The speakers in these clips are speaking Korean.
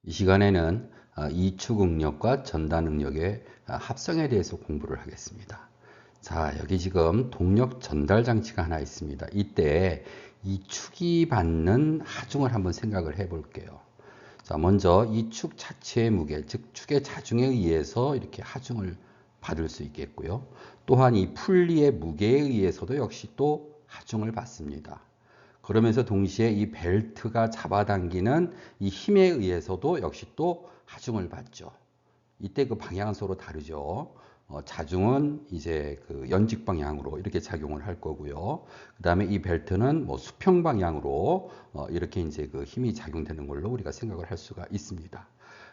이 시간에는 이축 응력과 전단 응력의 합성에 대해서 공부를 하겠습니다. 자, 여기 지금 동력 전달 장치가 하나 있습니다. 이때 이 축이 받는 하중을 한번 생각을 해 볼게요. 자, 먼저 이 축 자체의 무게, 즉 축의 자중에 의해서 이렇게 하중을 받을 수 있겠고요. 또한 이 풀리의 무게에 의해서도 역시 또 하중을 받습니다. 그러면서 동시에 이 벨트가 잡아당기는 이 힘에 의해서도 역시 또 하중을 받죠. 이때 그 방향은 서로 다르죠. 자중은 이제 그 연직 방향으로 이렇게 작용을 할 거고요. 그 다음에 이 벨트는 뭐 수평 방향으로 이렇게 이제 그 힘이 작용되는 걸로 우리가 생각을 할 수가 있습니다.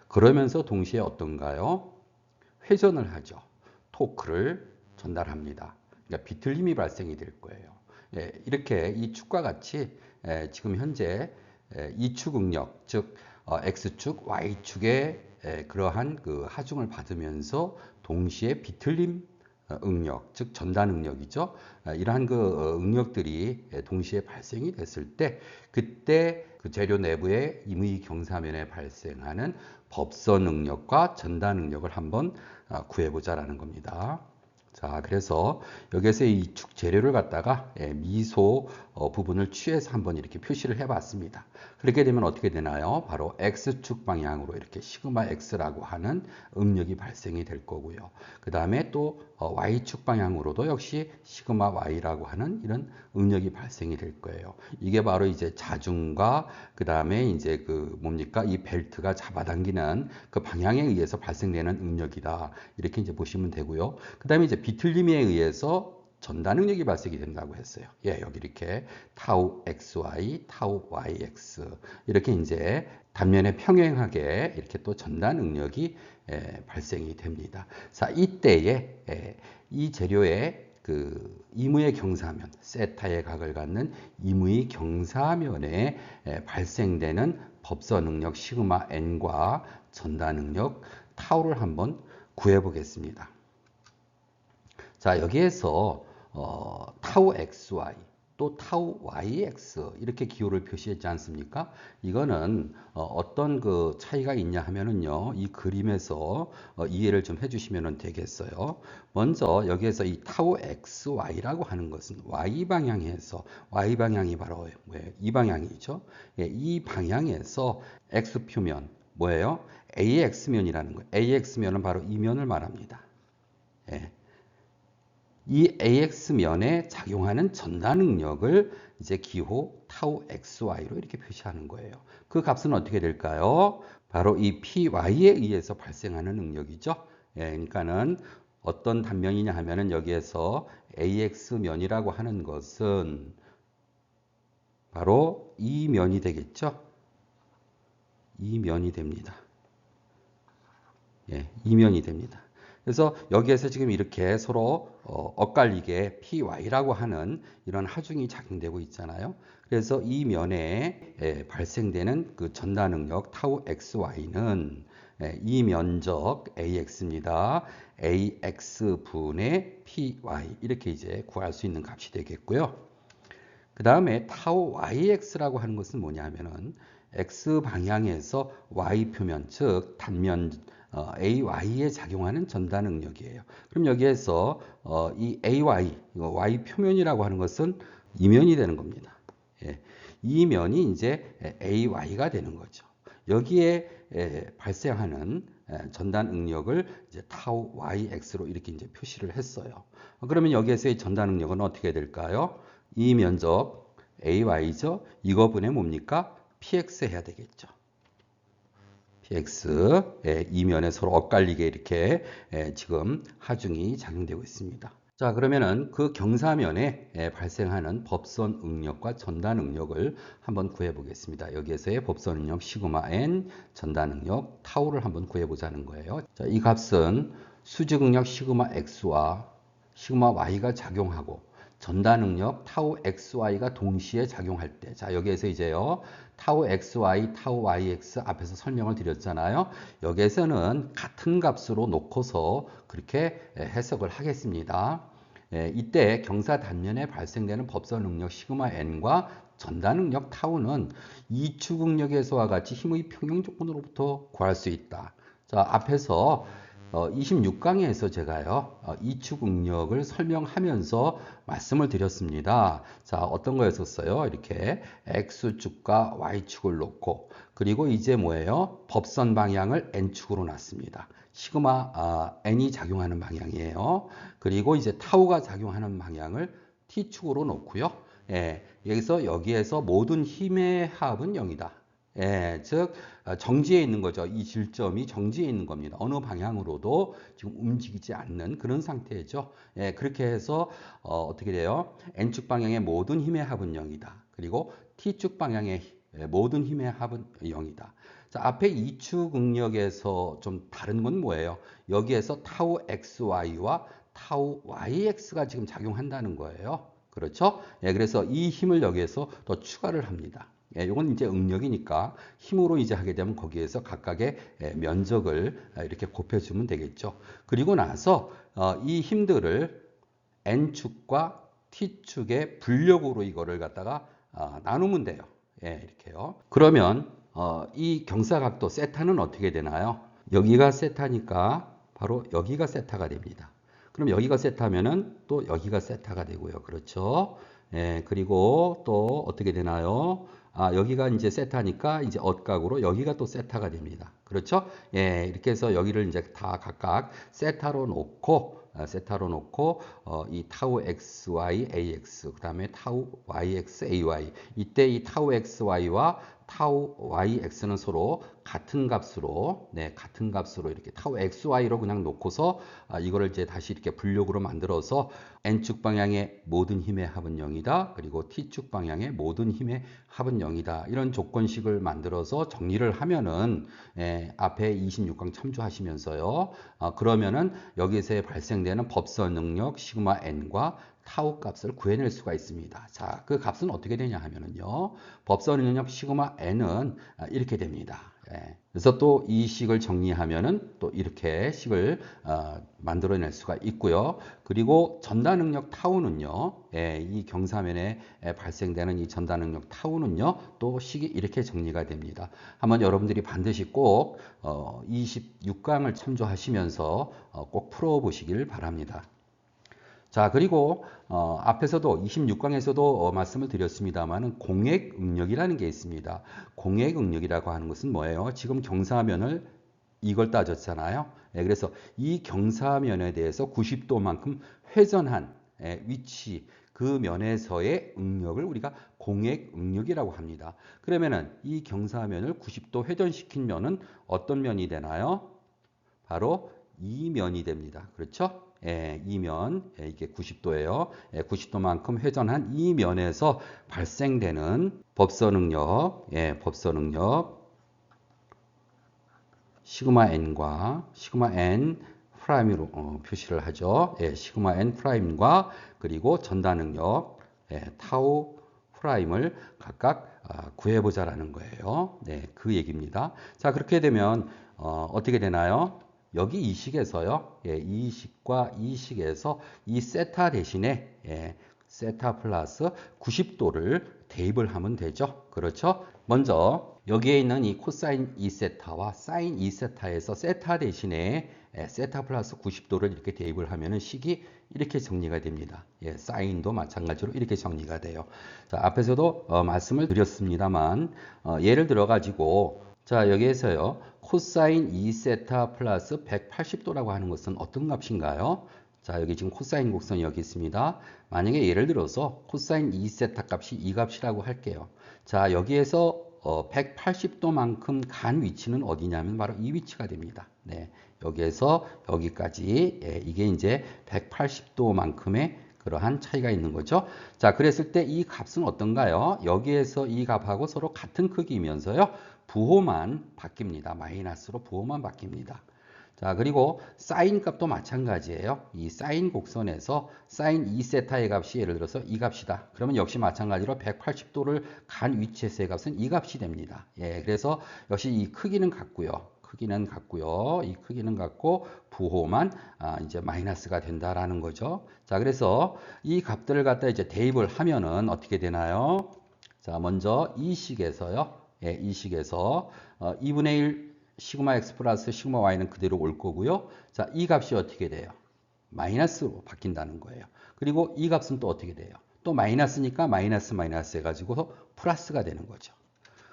그러면서 동시에 어떤가요? 회전을 하죠. 토크를 전달합니다. 그러니까 비틀림이 발생이 될 거예요. 예, 이렇게 이 축과 같이 지금 현재 이축 응력, 즉 X축, Y축의 그러한 그 하중을 받으면서 동시에 비틀림 응력, 즉 전단 응력이죠. 이러한 그 응력들이 동시에 발생이 됐을 때 그때 그 재료 내부의 임의 경사면에 발생하는 법선 응력과 전단 응력을 한번 구해보자라는 겁니다. 자, 그래서 여기에서 이 축 재료를 갖다가 미소 부분을 취해서 한번 이렇게 표시를 해봤습니다. 그렇게 되면 어떻게 되나요? 바로 X축 방향으로 이렇게 시그마 X라고 하는 응력이 발생이 될 거고요. 그 다음에 또 Y축 방향으로도 역시 시그마 Y라고 하는 이런 응력이 발생이 될 거예요. 이게 바로 이제 자중과 그 다음에 이제 그 뭡니까? 이 벨트가 잡아당기는 그 방향에 의해서 발생되는 응력이다. 이렇게 이제 보시면 되고요. 그 다음에 이제 비틀림에 의해서 전단 응력이 발생이 된다고 했어요. 예, 여기 이렇게 타우 XY, 타우 YX 이렇게 이제 단면에 평행하게 이렇게 또 전단 응력이 발생이 됩니다. 자, 이때에 이 재료의 그 임의 경사면, 세타의 각을 갖는 임의 경사면에 발생되는 법선 응력 시그마 n과 전단 응력 타우를 한번 구해 보겠습니다. 자, 여기에서 타우 xy 또 타우 yx 이렇게 기호를 표시했지 않습니까? 이거는 어떤 그 차이가 있냐 하면은요, 이 그림에서 이해를 좀 해주시면 되겠어요. 먼저 여기에서 이 타우 xy라고 하는 것은 y 방향에서 y 방향이 바로 뭐예요? 이 방향이죠. 예, 이 방향에서 x 표면 뭐예요? AX면이라는 거예요. AX면은 바로 이 면을 말합니다. 예. 이 AX면에 작용하는 전단 응력을 이제 기호 타우 XY로 이렇게 표시하는 거예요. 그 값은 어떻게 될까요? 바로 이 PY에 의해서 발생하는 응력이죠. 예, 그러니까는 어떤 단면이냐 하면은 여기에서 AX면이라고 하는 것은 바로 이 면이 되겠죠. 이 면이 됩니다. 예, 이 면이 됩니다. 그래서 여기에서 지금 이렇게 서로 엇갈리게 PY라고 하는 이런 하중이 작용되고 있잖아요. 그래서 이 면에 발생되는 그 전단 응력 타우 XY는 이 면적 AX입니다. AX분의 PY 이렇게 이제 구할 수 있는 값이 되겠고요. 그 다음에 타우 YX라고 하는 것은 뭐냐 하면은 X 방향에서 Y 표면, 즉 단면 AY에 작용하는 전단 응력이에요. 그럼 여기에서 이 AY, Y 표면이라고 하는 것은 이면이 되는 겁니다. 예, 이 면이 이제 AY가 되는 거죠. 여기에 발생하는 전단 응력을 이제 타우 YX로 이렇게 이제 표시를 했어요. 그러면 여기에서의 전단 응력은 어떻게 될까요? 이 면적 AY죠. 이거분의 뭡니까? PX 해야 되겠죠. PX 이면에 서로 엇갈리게 이렇게 지금 하중이 작용되고 있습니다. 자, 그러면은 그 경사면에 발생하는 법선 응력과 전단 응력을 한번 구해 보겠습니다. 여기에서의 법선 응력 시그마 n, 전단 응력 타우를 한번 구해 보자는 거예요. 자, 이 값은 수직 응력 시그마 x와 시그마 y가 작용하고 전단 응력 타우 xy가 동시에 작용할 때, 자, 여기에서 이제요 타우 xy, 타우 yx 앞에서 설명을 드렸잖아요. 여기에서는 같은 값으로 놓고서 그렇게 해석을 하겠습니다. 이때 경사 단면에 발생되는 법선 응력 시그마 n과 전단 응력 타우는 이축 응력에서와 같이 힘의 평형 조건으로부터 구할 수 있다. 자, 앞에서 26강에서 제가요, 이축 응력을 설명하면서 말씀을 드렸습니다. 자, 어떤 거였었어요? 이렇게 X축과 Y축을 놓고, 그리고 이제 뭐예요? 법선 방향을 N축으로 놨습니다. 시그마 N이 작용하는 방향이에요. 그리고 이제 타우가 작용하는 방향을 T축으로 놓고요. 여기에서 모든 힘의 합은 0이다. 즉 정지해 있는 거죠. 이 질점이 정지해 있는 겁니다. 어느 방향으로도 지금 움직이지 않는 그런 상태죠. 그렇게 해서 어떻게 돼요? N축 방향의 모든 힘의 합은 0이다. 그리고 T축 방향의 모든 힘의 합은 0이다. 자, 앞에 이축 응력에서 좀 다른 건 뭐예요? 여기에서 타우 XY와 타우 YX가 지금 작용한다는 거예요. 그렇죠? 그래서 이 힘을 여기에서 더 추가를 합니다. 이건 이제 응력이니까 힘으로 이제 하게 되면 거기에서 각각의 면적을 이렇게 곱해주면 되겠죠. 그리고 나서 이 힘들을 N축과 T축의 분력으로 이거를 갖다가 나누면 돼요. 이렇게요. 그러면 이 경사각도 세타는 어떻게 되나요? 여기가 세타니까 바로 여기가 세타가 됩니다. 그럼 여기가 세타면은 또 여기가 세타가 되고요. 그렇죠? 그리고 또 어떻게 되나요? 여기가 이제 세타니까 이제 엇각으로 여기가 또 세타가 됩니다. 그렇죠? 이렇게 해서 여기를 이제 다 각각 세타로 놓고 이 타우 xy ax 그다음에 타우 yx ay 이때 이 타우 xy와 타우 yx는 서로 같은 값으로 이렇게 타우 xy로 그냥 놓고서 이거를 이제 다시 이렇게 분력으로 만들어서 n축 방향의 모든 힘의 합은 0이다. 그리고 t축 방향의 모든 힘의 합은 0이다. 이런 조건식을 만들어서 정리를 하면은 앞에 26강 참조하시면서요. 그러면은 여기서 발생되는 법선 능력 시그마 n과 타우 값을 구해낼 수가 있습니다. 자, 그 값은 어떻게 되냐 하면은요. 법선 능력 시그마 n은 이렇게 됩니다. 그래서 또 이 식을 정리하면은 또 이렇게 식을 만들어낼 수가 있고요. 그리고 전단 능력 타우는요. 이 경사면에 발생되는 이 전단 능력 타우는요. 또 식이 이렇게 정리가 됩니다. 한번 여러분들이 반드시 꼭 26강을 참조하시면서 꼭 풀어보시길 바랍니다. 자, 그리고 앞에서도 26강에서도 말씀을 드렸습니다만 공액 응력이라는 게 있습니다. 공액 응력이라고 하는 것은 뭐예요? 지금 경사면을 이걸 따졌잖아요. 그래서 이 경사면에 대해서 90도만큼 회전한 위치 그 면에서의 응력을 우리가 공액 응력이라고 합니다. 그러면은 이 경사면을 90도 회전시킨 면은 어떤 면이 되나요? 바로 이 면이 됩니다. 그렇죠? 이 면, 이게 90도예요. 90도만큼 회전한 이 면에서 발생되는 법선응력, 법선응력 시그마 n과 시그마 n 프라임으로 표시를 하죠. 시그마 n 프라임과 그리고 전단응력 타우 프라임을 각각 구해보자라는 거예요. 그 얘기입니다. 자, 그렇게 되면 어떻게 되나요? 여기 이 식에서요. 이 식과 이 식에서 이 세타 대신에 세타 플러스 90도를 대입을 하면 되죠. 그렇죠? 먼저 여기에 있는 이 코사인 2세타와 사인 2세타에서 세타 대신에 세타 플러스 90도를 이렇게 대입을 하면은 식이 이렇게 정리가 됩니다. 사인도 마찬가지로 이렇게 정리가 돼요. 자, 앞에서도 말씀을 드렸습니다만 예를 들어 가지고 자, 여기에서요. 코사인 2세타 플러스 180도라고 하는 것은 어떤 값인가요? 자, 여기 지금 코사인 곡선이 여기 있습니다. 만약에 예를 들어서 코사인 2세타 값이 이 값이라고 할게요. 자, 여기에서 180도만큼 간 위치는 어디냐면 바로 이 위치가 됩니다. 여기에서 여기까지 이게 이제 180도만큼의 그러한 차이가 있는 거죠. 자, 그랬을 때 이 값은 어떤가요? 여기에서 이 값하고 서로 같은 크기이면서요. 부호만 바뀝니다. 마이너스로 부호만 바뀝니다. 자, 그리고 사인 값도 마찬가지예요. 이 사인 곡선에서 사인 2세타의 값이 예를 들어서 이 값이다. 그러면 역시 마찬가지로 180도를 간 위치에서의 값은 이 값이 됩니다. 그래서 역시 이 크기는 같고요. 크기는 같고요. 이 크기는 같고 부호만 이제 마이너스가 된다라는 거죠. 자, 그래서 이 값들을 갖다 이제 대입을 하면은 어떻게 되나요? 자, 먼저 이 식에서요. 예, 이 식에서 2분의 1 시그마 x 플러스 시그마 y는 그대로 올 거고요. 자, 이 값이 어떻게 돼요? 마이너스로 바뀐다는 거예요. 그리고 이 값은 또 어떻게 돼요? 또 마이너스니까 마이너스 마이너스 해가지고 플러스가 되는 거죠.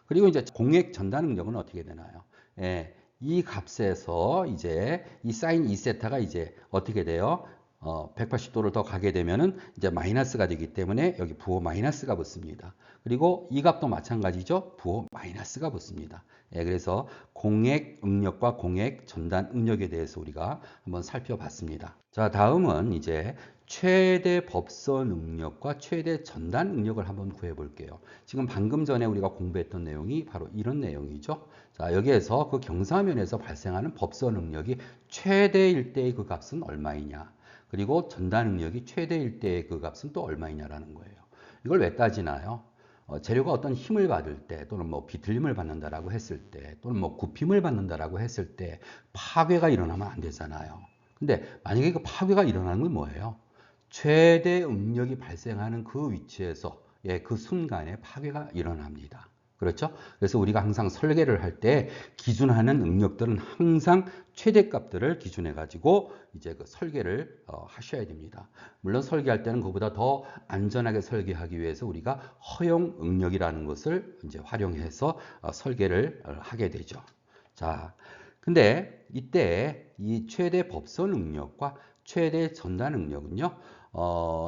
그리고 이제 공액 전달 능력은 어떻게 되나요? 예, 이 값에서 이제 이 사인 2세타가 이제 어떻게 돼요? 180도를 더 가게 되면은 이제 마이너스가 되기 때문에 여기 부호 마이너스가 붙습니다. 그리고 이 값도 마찬가지죠. 부호 마이너스가 붙습니다. 예, 그래서 공액 응력과 공액 전단 응력에 대해서 우리가 한번 살펴봤습니다. 자, 다음은 이제 최대 법선 응력과 최대 전단 응력을 한번 구해 볼게요. 지금 방금 전에 우리가 공부했던 내용이 바로 이런 내용이죠. 자, 여기에서 그 경사면에서 발생하는 법선 응력이 최대일 때의 그 값은 얼마이냐. 그리고 전단 응력이 최대일 때의 그 값은 또 얼마이냐라는 거예요. 이걸 왜 따지나요? 재료가 어떤 힘을 받을 때 또는 뭐 비틀림을 받는다라고 했을 때 또는 뭐 굽힘을 받는다라고 했을 때 파괴가 일어나면 안 되잖아요. 근데 만약에 그 파괴가 일어나는 건 뭐예요? 최대 응력이 발생하는 그 위치에서 예, 그 순간에 파괴가 일어납니다. 그렇죠? 그래서 우리가 항상 설계를 할 때 기준하는 응력들은 항상 최대값들을 기준해 가지고 이제 그 설계를 하셔야 됩니다. 물론 설계할 때는 그보다 더 안전하게 설계하기 위해서 우리가 허용 응력이라는 것을 이제 활용해서 설계를 하게 되죠. 자, 근데 이때 이 최대 법선 응력과 최대 전단 응력은요,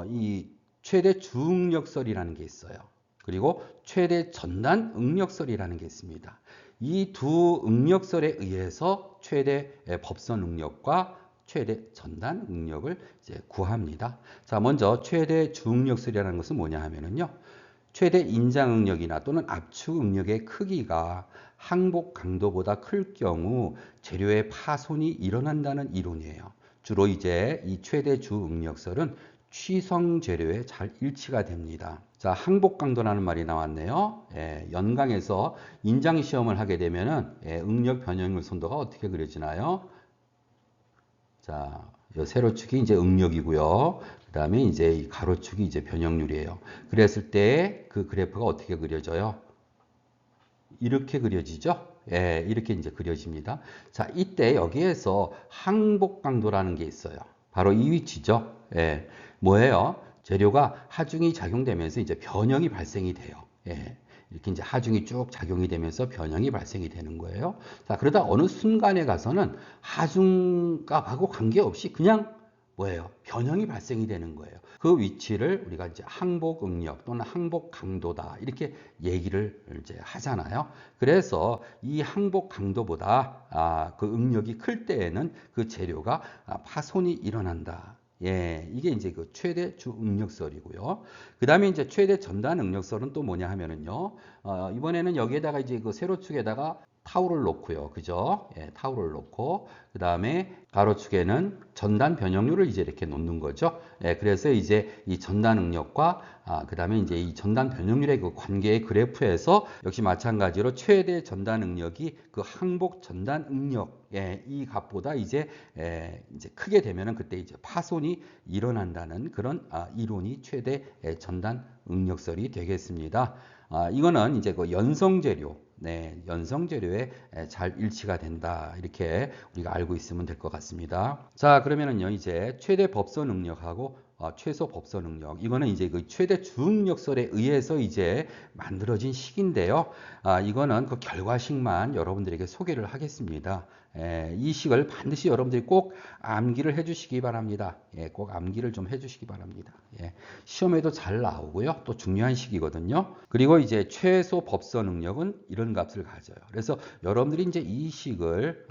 이 최대 주응력설이라는 게 있어요. 그리고 최대 전단 응력설이라는 게 있습니다. 이 두 응력설에 의해서 최대 법선 응력과 최대 전단 응력을 이제 구합니다. 자, 먼저 최대 주응력설이라는 것은 뭐냐 하면은요, 최대 인장 응력이나 또는 압축 응력의 크기가 항복 강도보다 클 경우 재료의 파손이 일어난다는 이론이에요. 주로 이제 이 최대 주응력설은 취성 재료에 잘 일치가 됩니다. 자, 항복 강도라는 말이 나왔네요. 예, 연강에서 인장 시험을 하게 되면은 응력 변형률 선도가 어떻게 그려지나요? 자, 이 세로축이 이제 응력이고요. 그 다음에 이제 이 가로축이 이제 변형률이에요. 그랬을 때 그 그래프가 어떻게 그려져요? 이렇게 그려지죠? 예, 이렇게 이제 그려집니다. 자, 이때 여기에서 항복 강도라는 게 있어요. 바로 이 위치죠. 예, 뭐예요? 재료가 하중이 작용되면서 이제 변형이 발생이 돼요. 예, 이렇게 이제 하중이 쭉 작용이 되면서 변형이 발생이 되는 거예요. 자, 그러다 어느 순간에 가서는 하중값하고 관계없이 그냥 뭐예요? 변형이 발생이 되는 거예요. 그 위치를 우리가 이제 항복 응력 또는 항복 강도다 이렇게 얘기를 이제 하잖아요. 그래서 이 항복 강도보다 그 응력이 클 때에는 그 재료가 파손이 일어난다. 예, 이게 이제 그 최대 주 응력설이고요. 그 다음에 이제 최대 전단 응력설은 또 뭐냐 하면은요, 이번에는 여기에다가 이제 그 세로축에다가 타우를 놓고요. 그죠? 예, 타우를 놓고, 그 다음에 가로축에는 전단 변형률을 이제 이렇게 놓는 거죠. 예, 그래서 이제 이 전단 응력과, 그 다음에 이제 이 전단 변형률의 그 관계의 그래프에서 역시 마찬가지로 최대 전단 응력이 그 항복 전단 응력, 예, 이 값보다 이제 크게 되면은 그때 이제 파손이 일어난다는 그런 이론이 최대 전단 응력설이 되겠습니다. 이거는 이제 그 연성재료, 네, 연성재료에 잘 일치가 된다. 이렇게 우리가 알고 있으면 될 것 같습니다. 자, 그러면은요, 이제 최대 법선 응력하고 최소 법선 응력. 이거는 이제 그 최대 주응력설에 의해서 이제 만들어진 식인데요. 이거는 그 결과식만 여러분들에게 소개를 하겠습니다. 이 식을 반드시 여러분들이 꼭 암기를 해 주시기 바랍니다. 예, 꼭 암기를 좀 해 주시기 바랍니다. 예, 시험에도 잘 나오고요. 또 중요한 식이거든요. 그리고 이제 최소 법선 응력은 이런 값을 가져요. 그래서 여러분들이 이제 이 식을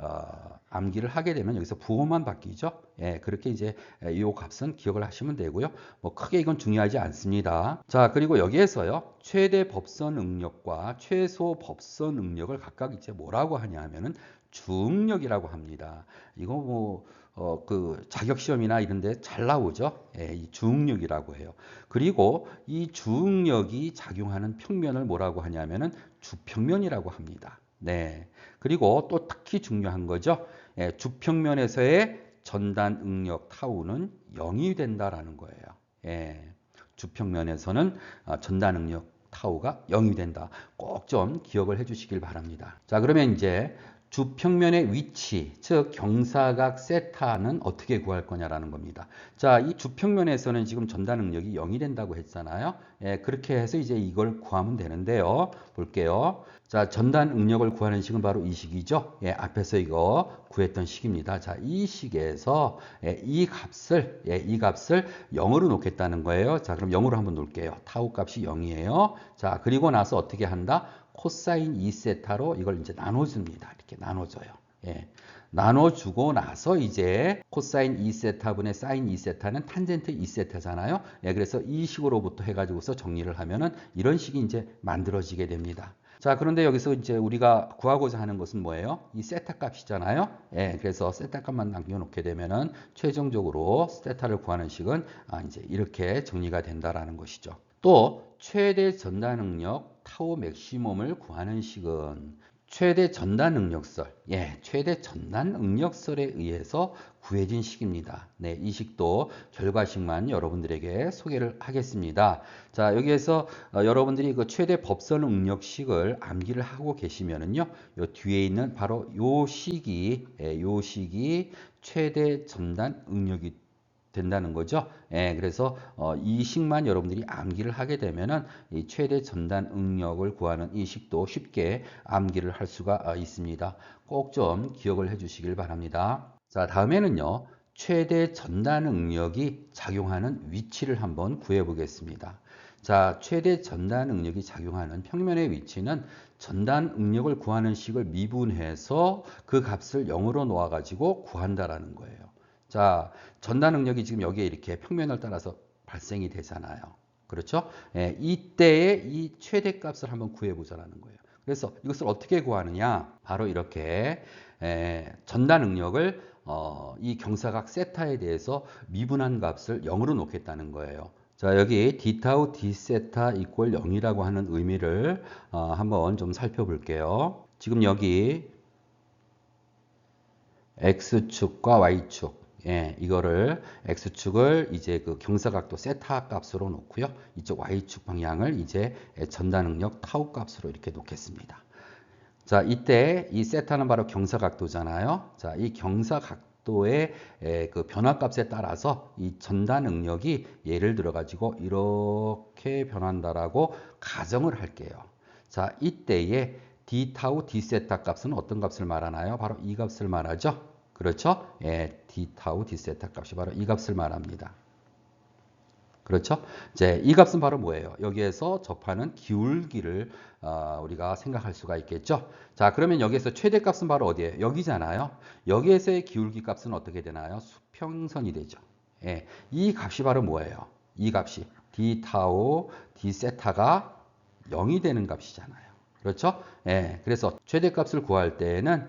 암기를 하게 되면 여기서 부호만 바뀌죠. 예, 그렇게 이제 이 값은 기억을 하시면 되고요. 뭐 크게 이건 중요하지 않습니다. 자, 그리고 여기에서요. 최대 법선 응력과 최소 법선 응력을 각각 이제 뭐라고 하냐 하면은 주응력이라고 합니다. 이거 뭐, 그 자격시험이나 이런 데 잘 나오죠. 예, 이 주응력이라고 해요. 그리고 이 주응력이 작용하는 평면을 뭐라고 하냐면은 주평면이라고 합니다. 네. 그리고 또 특히 중요한 거죠. 예, 주평면에서의 전단 응력 타우는 0이 된다라는 거예요. 예, 주평면에서는 전단 응력 타우가 0이 된다. 꼭 좀 기억을 해 주시길 바랍니다. 자, 그러면 이제 주평면의 위치, 즉 경사각 세타는 어떻게 구할 거냐라는 겁니다. 자, 이 주평면에서는 지금 전단 응력이 0이 된다고 했잖아요. 예, 그렇게 해서 이제 이걸 구하면 되는데요. 볼게요. 자, 전단 응력을 구하는 식은 바로 이 식이죠. 예, 앞에서 이거 구했던 식입니다. 자, 이 식에서 이 값을 0으로 놓겠다는 거예요. 자, 그럼 0으로 한번 놓을게요. 타우 값이 0이에요. 자, 그리고 나서 어떻게 한다? 코사인 2세타로 이걸 이제 나눠줍니다. 이렇게 나눠줘요. 예. 나눠주고 나서 이제 코사인 2세타분의 사인 2세타는 탄젠트 2세타잖아요. 예, 그래서 이 식으로부터 해가지고서 정리를 하면은 이런 식이 이제 만들어지게 됩니다. 자, 그런데 여기서 이제 우리가 구하고자 하는 것은 뭐예요? 이 세타 값이잖아요. 예, 그래서 세타 값만 남겨놓게 되면은 최종적으로 세타를 구하는 식은 이제 이렇게 정리가 된다라는 것이죠. 또 최대 전단 능력 타우 맥시멈을 구하는 식은 최대 전단 응력설, 최대 전단 응력설에 의해서 구해진 식입니다. 네, 이 식도 결과식만 여러분들에게 소개를 하겠습니다. 자, 여기에서 여러분들이 그 최대 법선 응력식을 암기를 하고 계시면은요, 요 뒤에 있는 바로 요 식이 최대 전단 응력이 된다는 거죠. 예, 그래서 이 식만 여러분들이 암기를 하게 되면은 이 최대 전단 응력을 구하는 이 식도 쉽게 암기를 할 수가 있습니다. 꼭 좀 기억을 해 주시길 바랍니다. 자, 다음에는요. 최대 전단 응력이 작용하는 위치를 한번 구해 보겠습니다. 자, 최대 전단 응력이 작용하는 평면의 위치는 전단 응력을 구하는 식을 미분해서 그 값을 0으로 놓아 가지고 구한다라는 거예요. 자, 전단 응력이 지금 여기에 이렇게 평면을 따라서 발생이 되잖아요. 그렇죠? 예, 이때의 이 최대값을 한번 구해보자라는 거예요. 그래서 이것을 어떻게 구하느냐? 바로 이렇게 전단 응력을 이 경사각 세타에 대해서 미분한 값을 0으로 놓겠다는 거예요. 자, 여기 d타우 d세타 이퀄 0이라고 하는 의미를 한번 좀 살펴볼게요. 지금 여기 X축과 Y축, 이거를 X축을 이제 그 경사각도 세타 값으로 놓고요. 이쪽 Y축 방향을 이제 전단 응력 타우 값으로 이렇게 놓겠습니다. 자, 이때 이 세타는 바로 경사각도잖아요. 자, 이 경사각도의 그 변화값에 따라서 이 전단 응력이 예를 들어 가지고 이렇게 변한다라고 가정을 할게요. 자, 이때의 d 타우 d 세타 값은 어떤 값을 말하나요? 바로 이 값을 말하죠. 그렇죠? 예, d 타우 d 세타 값이 바로 이 값을 말합니다. 그렇죠? 이제 이 값은 바로 뭐예요? 여기에서 접하는 기울기를 우리가 생각할 수가 있겠죠? 자, 그러면 여기에서 최대값은 바로 어디예요? 여기잖아요. 여기에서의 기울기 값은 어떻게 되나요? 수평선이 되죠. 예, 이 값이 바로 뭐예요? 이 값이 d 타우 d 세타가 0이 되는 값이잖아요. 그렇죠? 예, 그래서 최대값을 구할 때에는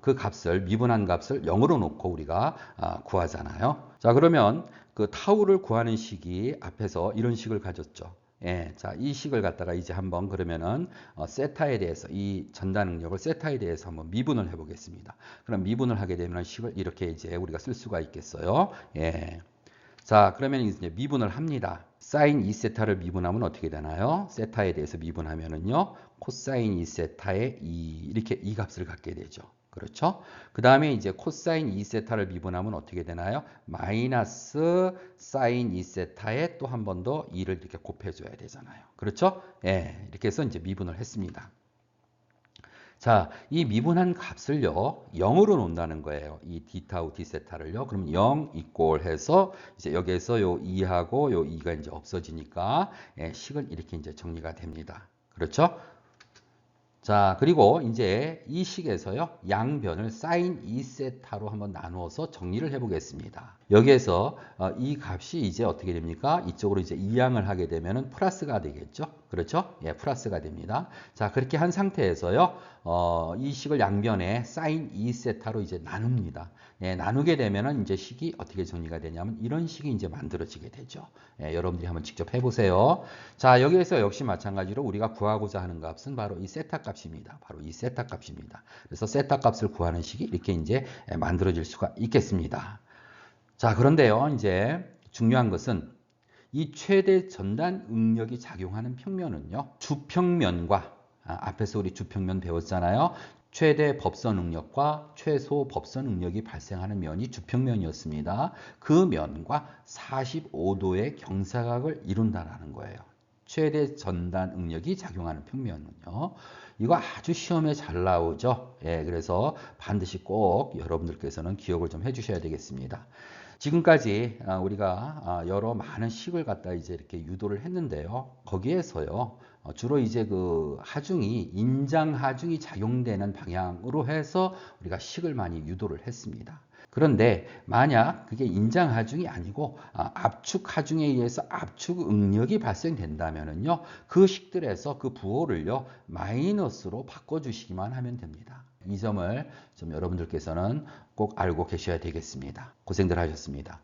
그 값을 미분한 값을 0으로 놓고 우리가 구하잖아요. 자, 그러면 그 타우를 구하는 식이 앞에서 이런 식을 가졌죠. 예, 자, 이 식을 갖다가 이제 한번 그러면은 세타에 대해서 이 전단 응력을 세타에 대해서 한번 미분을 해보겠습니다. 그럼 미분을 하게 되면 식을 이렇게 이제 우리가 쓸 수가 있겠어요. 예. 자, 그러면 이제 미분을 합니다. 사인 2세타를 미분하면 어떻게 되나요? 세타에 대해서 미분하면은요, 코사인 2세타의 2, 이렇게 이 값을 갖게 되죠. 그렇죠? 그 다음에 이제 코사인 2세타를 미분하면 어떻게 되나요? 마이너스 사인 2세타에 또 한 번 더 2를 이렇게 곱해줘야 되잖아요. 그렇죠? 예, 이렇게 해서 이제 미분을 했습니다. 자, 이 미분한 값을요, 0으로 놓는다는 거예요. 이 d타우 d세타를요. 그럼 0 이꼴 해서 이제 여기에서 요 2하고 요 2가 이제 없어지니까 식은 이렇게 이제 정리가 됩니다. 그렇죠? 자, 그리고 이제 이 식에서요, 양변을 사인 2세타로 한번 나누어서 정리를 해보겠습니다. 여기에서 이 값이 이제 어떻게 됩니까? 이쪽으로 이제 이항을 하게 되면은 플러스가 되겠죠? 그렇죠? 예, 플러스가 됩니다. 자, 그렇게 한 상태에서요, 이 식을 양변에 사인 2세타로 이제 나눕니다. 예, 나누게 되면은 이제 식이 어떻게 정리가 되냐면 이런 식이 이제 만들어지게 되죠. 예, 여러분들이 한번 직접 해보세요. 자, 여기에서 역시 마찬가지로 우리가 구하고자 하는 값은 바로 이 세타 값입니다. 바로 이 세타 값입니다. 그래서 세타 값을 구하는 식이 이렇게 이제 만들어질 수가 있겠습니다. 자, 그런데요, 이제 중요한 것은 이 최대 전단 응력이 작용하는 평면은요, 주평면과 앞에서 우리 주평면 배웠잖아요. 최대 법선 응력과 최소 법선 응력이 발생하는 면이 주평면이었습니다. 그 면과 45도의 경사각을 이룬다는 거예요. 최대 전단 응력이 작용하는 평면은요. 이거 아주 시험에 잘 나오죠. 예, 그래서 반드시 꼭 여러분들께서는 기억을 좀 해주셔야 되겠습니다. 지금까지 우리가 여러 많은 식을 갖다 이제 이렇게 유도를 했는데요. 거기에서요, 주로 이제 그 하중이, 인장 하중이 작용되는 방향으로 해서 우리가 식을 많이 유도를 했습니다. 그런데 만약 그게 인장 하중이 아니고 압축 하중에 의해서 압축 응력이 발생된다면은요, 그 식들에서 그 부호를요, 마이너스로 바꿔주시기만 하면 됩니다. 이 점을 좀 여러분들께서는 꼭 알고 계셔야 되겠습니다. 고생들 하셨습니다.